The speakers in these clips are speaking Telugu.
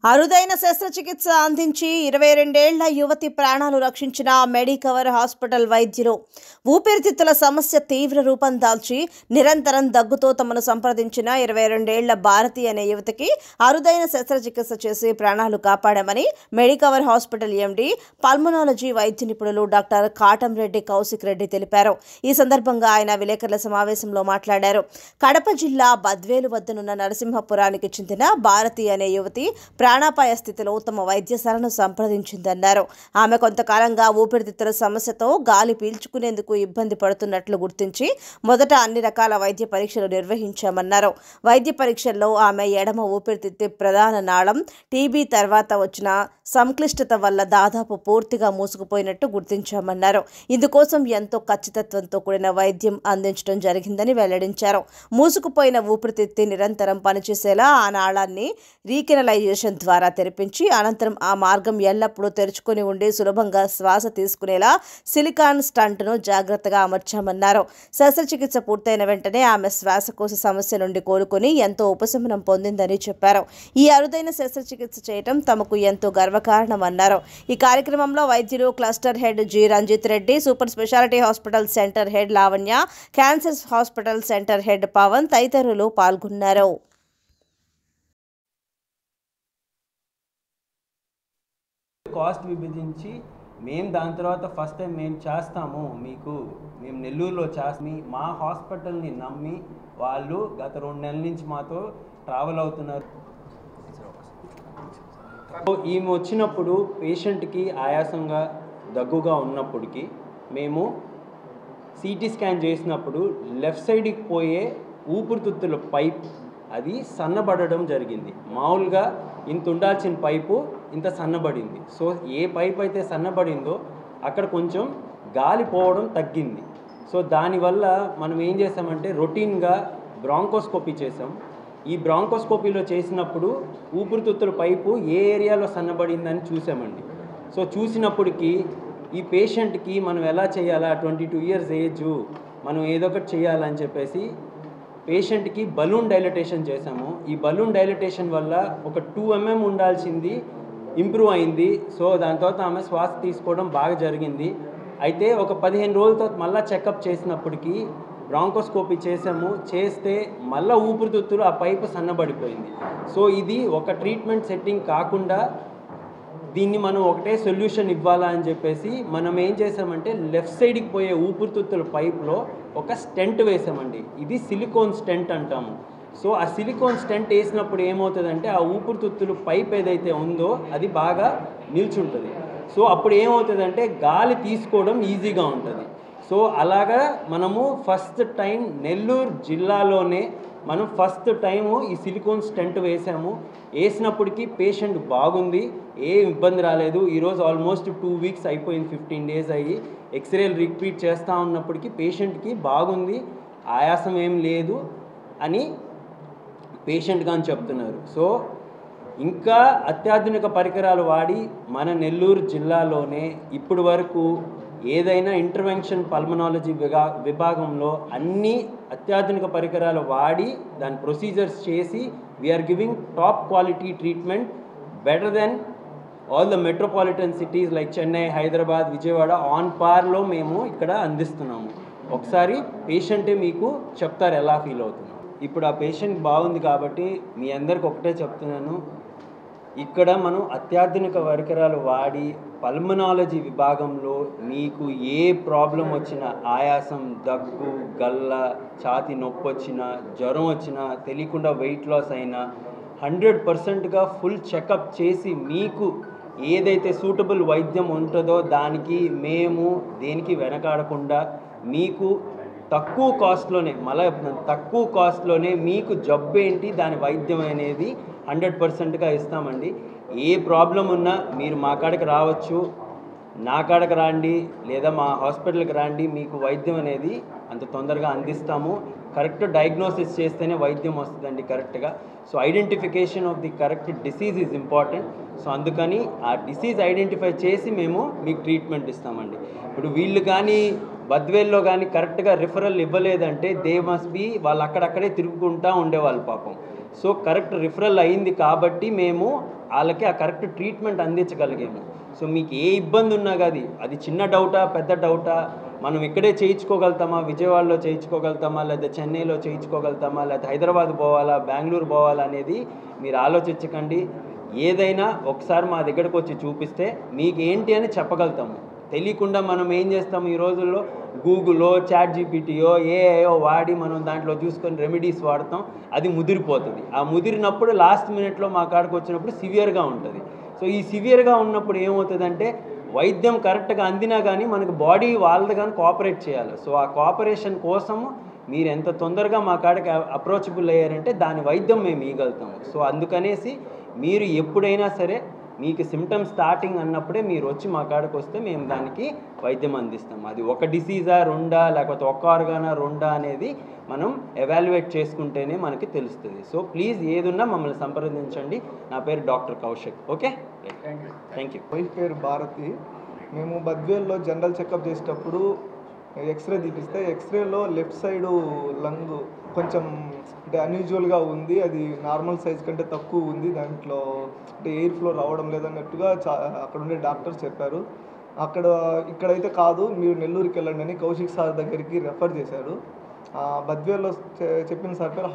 అరుదైన శస్త్రచికిత్స అందించి 22 ఏళ్ల యువతి ప్రాణాలు రక్షించిన మెడికవర్ హాస్పిటల్ వైద్యులు ఊపిరితిత్తుల సమస్య తీవ్ర రూపం దాల్చి నిరంతరం దగ్గుతో తమను సంప్రదించిన 22 ఏళ్ల భారతి అనే యువతికి అరుదైన శస్త్రచికిత్స చేసి ప్రాణాలు కాపాడామని మెడికవర్ హాస్పిటల్ ఎండి పల్మనాలజీ వైద్య నిపుణులు డాక్టర్ కాటంరెడ్డి కౌశిక్ రెడ్డి తెలిపారు. ఈ సందర్భంగా ఆయన విలేకరుల సమావేశంలో మాట్లాడారు. కడప జిల్లా బద్వేలు వద్దనున్న నరసింహపురానికి చెందిన భారతి అనే యువతి ప్రాణాపాయ స్థితిలో తమ వైద్యశాలను సంప్రదించిందన్నారు. ఆమె కొంతకాలంగా ఊపిరితిత్తుల సమస్యతో గాలి పీల్చుకునేందుకు ఇబ్బంది పడుతున్నట్లు గుర్తించి మొదట అన్ని రకాల వైద్య పరీక్షలు నిర్వహించామన్నారు. వైద్య పరీక్షల్లో ఆమె ఎడమ ఊపిరితిత్తి ప్రధాన నాళం టీబీ తర్వాత వచ్చిన సంక్లిష్టత వల్ల దాదాపు పూర్తిగా మూసుకుపోయినట్టు గుర్తించామన్నారు. ఇందుకోసం ఎంతో ఖచ్చితత్వంతో కూడిన వైద్యం అందించడం జరిగిందని వెల్లడించారు. మూసుకుపోయిన ఊపిరితిత్తి నిరంతరం పనిచేసేలా ఆ నాళాన్ని రీకెనలైజేషన్ ద్వారా తెరిపించి అనంతరం ఆ మార్గం ఎల్లప్పుడూ తెరుచుకొని ఉండి సులభంగా శ్వాస తీసుకునేలా సిలికాన్ స్టంట్ను జాగ్రత్తగా అమర్చామన్నారు. శస్త్రచికిత్స పూర్తయిన వెంటనే ఆమె శ్వాసకోశ సమస్య నుండి కోలుకొని ఎంతో ఉపశమనం పొందిందని చెప్పారు. ఈ అరుదైన శస్త్రచికిత్స చేయడం తమకు ఎంతో గర్వకారణమన్నారు. ఈ కార్యక్రమంలో వైద్యులు cluster head G Ranjith Reddy, super speciality hospital centre head Lavanya, cancer hospital centre head Pavan తదితరులు పాల్గొన్నారు. కాస్ట్ విభజించి మేము దాని తర్వాత ఫస్ట్ టైం మేము చేస్తాము, మేము నెల్లూరులో మా హాస్పిటల్ని నమ్మి వాళ్ళు గత 2 నెలల నుంచి మాతో ట్రావెల్ అవుతున్నారు. ఈమె వచ్చినప్పుడు పేషెంట్కి ఆయాసంగా దగ్గుగా ఉన్నప్పటికీ మేము సిటీ స్కాన్ చేసినప్పుడు లెఫ్ట్ సైడ్కి పోయే ఊపిరితిత్తుల పైప్ అది సన్నబడడం జరిగింది. మామూలుగా ఇంత ఉండాల్సిన పైపు ఇంత సన్నబడింది. సో ఏ పైప్ అయితే సన్నబడిందో అక్కడ కొంచెం గాలి పోవడం తగ్గింది. సో దానివల్ల మనం ఏం చేసామంటే రొటీన్గా బ్రాంకోస్కోపీ చేసాం. ఈ బ్రాంకోస్కోపీలో చేసినప్పుడు ఊపిరితిత్తుల పైపు ఏ ఏరియాలో సన్నబడిందని చూసామండి. సో చూసినప్పటికీ ఈ పేషెంట్కి మనం ఎలా చేయాలా, 22 ఇయర్స్ ఏజ్, మనం ఏదో ఒకటి చేయాలని చెప్పేసి పేషెంట్కి బలూన్ డైలటేషన్ చేసాము. ఈ బలూన్ డైలటేషన్ వల్ల ఒక 2 mm ఉండాల్సింది ఇంప్రూవ్ అయింది. సో దాని తర్వాత ఆమె శ్వాస తీసుకోవడం బాగా జరిగింది. అయితే ఒక 15 రోజుల తర్వాత మళ్ళీ చెకప్ చేసినప్పటికీ బ్రాంకోస్కోపీ చేస్తే మళ్ళీ ఊపిరితిత్తులు ఆ పైపు సన్నబడిపోయింది. సో ఇది ఒక ట్రీట్మెంట్ సెట్టింగ్ కాకుండా దీన్ని మనం ఒకటే సొల్యూషన్ ఇవ్వాలా అని చెప్పేసి మనం ఏం చేసామంటే లెఫ్ట్ సైడ్కి పోయే ఊపిరితిత్తుల పైప్లో ఒక స్టెంట్ వేసామండి. ఇది సిలికాన్ స్టెంట్ అంటాము. సో ఆ సిలికాన్ స్టెంట్ వేసినప్పుడు ఏమవుతుందంటే ఆ ఊపిరితిత్తులు పైప్ ఏదైతే ఉందో అది బాగా నిల్చుంటుంది. సో అప్పుడు ఏమవుతుందంటే గాలి తీసుకోవడం ఈజీగా ఉంటుంది. సో అలాగా మనము ఫస్ట్ టైం నెల్లూరు జిల్లాలోనే ఫస్ట్ టైము ఈ సిలికాన్ స్టెంట్ వేసినప్పటికీ పేషెంట్ బాగుంది, ఏ ఇబ్బంది రాలేదు. ఈరోజు ఆల్మోస్ట్ 2 వీక్స్ అయిపోయింది, 15 డేస్ అయ్యి ఎక్స్రేలు రిపీట్ చేస్తూ ఉన్నప్పటికీ పేషెంట్కి బాగుంది, ఆయాసం ఏం లేదు అని పేషెంట్ కానీ చెప్తున్నారు. సో ఇంకా అత్యాధునిక పరికరాలు వాడి మన నెల్లూరు జిల్లాలోనే ఇప్పటి వరకు ఏదైనా ఇంటర్వెన్షన్ పల్మనాలజీ విభాగంలో అన్ని అత్యాధునిక పరికరాలు వాడి దాని ప్రొసీజర్స్ చేసి we are giving top quality treatment better than all the metropolitan cities like Chennai, Hyderabad, Vijayawada on పార్లో మేము ఇక్కడ అందిస్తున్నాము. ఒకసారి పేషెంటే మీకు చెప్తారు ఎలా ఫీల్ అవుతున్నాం. ఇప్పుడు ఆ పేషెంట్ బాగుంది కాబట్టి మీ అందరికి ఒకటే చెప్తున్నాను, ఇక్కడ మనం అత్యాధునిక పరికరాలు వాడి పల్మనాలజీ విభాగంలో మీకు ఏ ప్రాబ్లం వచ్చినా, ఆయాసం, దగ్గు, గల్ల, ఛాతీ నొప్పి వచ్చినా, జ్వరం వచ్చినా, తెలియకుండా వెయిట్ లాస్ అయినా 100%గా ఫుల్ చెకప్ చేసి మీకు ఏదైతే సూటబుల్ వైద్యం ఉంటుందో దానికి మేము దేనికి వెనకాడకుండా మీకు తక్కువ కాస్ట్లోనే మీకు జబ్బు ఏంటి దాని వైద్యం అనేది 100%గా ఇస్తామండి. ఏ ప్రాబ్లం ఉన్నా మీరు మా కాడికి రావచ్చు, నా కాడికి రండి లేదా మా హాస్పిటల్కి రండి, మీకు వైద్యం అనేది అంత తొందరగా అందిస్తాము. కరెక్ట్ డయాగ్నోసిస్ చేస్తేనే వైద్యం వస్తుందండి కరెక్ట్గా. So identification of the correct disease is important. So అందుకని ఆ డిసీజ్ ఐడెంటిఫై చేసి మేము మీకు ట్రీట్మెంట్ ఇస్తామండి. ఇప్పుడు వీళ్ళు కానీ బద్వేల్లో కానీ కరెక్ట్గా రిఫరల్ ఇవ్వలేదంటే దే మస్ట్ బి వాళ్ళు అక్కడక్కడే తిరుగుకుంటూ ఉండేవాళ్ళు పాపం. సో కరెక్ట్ రిఫరల్ అయింది కాబట్టి మేము వాళ్ళకి ఆ కరెక్ట్ ట్రీట్మెంట్ అందించగలిగాము. సో మీకు ఏ ఇబ్బంది ఉన్నా కానీ అది చిన్న డౌటా పెద్ద డౌటా, మనం ఇక్కడే చేయించుకోగలుగుతామా, విజయవాడలో చేయించుకోగలుగుతామా, లేదా చెన్నైలో చేయించుకోగలుగుతామా, లేదా హైదరాబాద్ పోవాలా, బెంగళూరు పోవాలా అనేది మీరు ఆలోచించకండి. ఏదైనా ఒకసారి మా దగ్గరకు వచ్చి చూపిస్తే మీకు ఏంటి అని చెప్పగలుగుతాము. తెలియకుండా మనం ఏం చేస్తాము ఈ రోజుల్లో, గూగుల్లో చాట్ జీపీటీయో ఏఐయో వాడి మనం దాంట్లో చూసుకొని రెమెడీస్ వాడతాం, అది ముదిరిపోతుంది. ఆ ముదిరినప్పుడు లాస్ట్ మినిట్లో మా కాడికి వచ్చినప్పుడు సివియర్గా ఉంటుంది. సో ఈ సివియర్గా ఉన్నప్పుడు ఏమవుతుందంటే వైద్యం కరెక్ట్గా అందినా కానీ మనకు బాడీ వాళ్ళది కానీ కోఆపరేట్ చేయాలి. సో ఆ కోఆపరేషన్ కోసము మీరు ఎంత తొందరగా మా కాడికి అప్రోచబుల్ అయ్యారంటే దాని వైద్యం మేము ఇవ్వగలుగుతాము. సో అందుకనేసి మీరు ఎప్పుడైనా సరే మీకు సిమ్టమ్స్ స్టార్టింగ్ అన్నప్పుడే మీరు వచ్చి మా కాడికి వస్తే మేము దానికి వైద్యం అందిస్తాం. అది ఒక డిసీజా రెండా, లేకపోతే ఒక్క ఆర్గానా రెండా అనేది మనం ఎవాల్యుయేట్ చేసుకుంటేనే మనకి తెలుస్తుంది. సో ప్లీజ్ ఏదున్నా మమ్మల్ని సంప్రదించండి. నా పేరు doctor Kaushik. Okay, thank you. Wife పేరు భారతి. మేము బద్వేల్లో జనరల్ చెకప్ చేసేటప్పుడు ఎక్స్రే తీపిస్తే ఎక్స్రేలో లెఫ్ట్ సైడు లంగ్ కొంచెం అంటే అన్యూజువల్గా ఉంది, అది నార్మల్ సైజ్ కంటే తక్కువ ఉంది, దాంట్లో అంటే ఎయిర్ ఫ్లో రావడం లేదన్నట్టుగా అక్కడ ఉండే డాక్టర్స్ చెప్పారు. ఇక్కడైతే కాదు, మీరు నెల్లూరుకి వెళ్ళండి అని కౌశిక్ సార్ దగ్గరికి రెఫర్ చేశారు. బద్వేల్లో చెప్పిన సార్ పేరు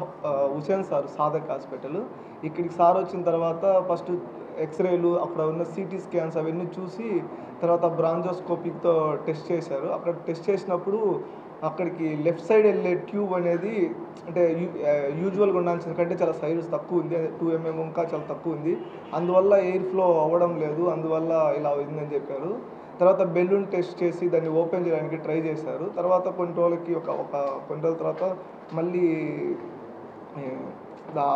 హుసేన్ సార్, సాధక్ హాస్పిటల్. ఇక్కడికి సార్ వచ్చిన తర్వాత ఫస్ట్ ఎక్స్రేలు, అక్కడ ఉన్న సిటీ స్కాన్స్ అవన్నీ చూసి తర్వాత బ్రాంజోస్కోపిక్తో టెస్ట్ చేశారు. అక్కడ టెస్ట్ చేసినప్పుడు అక్కడికి లెఫ్ట్ సైడ్ వెళ్ళే ట్యూబ్ అనేది అంటే యూజువల్గా ఉండాల్సిన కంటే చాలా సైజ్ తక్కువ ఉంది, 2 mm ఇంకా చాలా తక్కువ ఉంది, అందువల్ల ఎయిర్ ఫ్లో అవ్వడం లేదు, అందువల్ల ఇలా అయిందని చెప్పారు. తర్వాత బెలూన్ టెస్ట్ చేసి దాన్ని ఓపెన్ చేయడానికి ట్రై చేశారు. తర్వాత కొన్ని రోజులకి కొన్ని రోజుల తర్వాత మళ్ళీ ఆ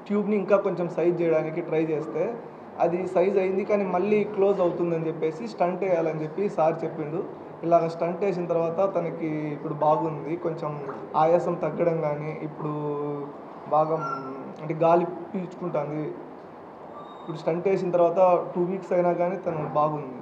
ట్యూబ్ని ఇంకా కొంచెం సైజ్ చేయడానికి ట్రై చేస్తే అది సైజ్ అయింది, కానీ మళ్ళీ క్లోజ్ అవుతుందని చెప్పేసి స్టంట్ వేయాలని చెప్పి సార్ చెప్పిండు. ఇలాగ స్టంట్ వేసిన తర్వాత తనకి ఇప్పుడు బాగుంది, కొంచెం ఆయాసం తగ్గడం కానీ ఇప్పుడు బాగా అంటే గాలి పీల్చుకుంటుంది. ఇప్పుడు స్టంట్ వేసిన తర్వాత 2 weeks అయినా కానీ తను బాగుంది.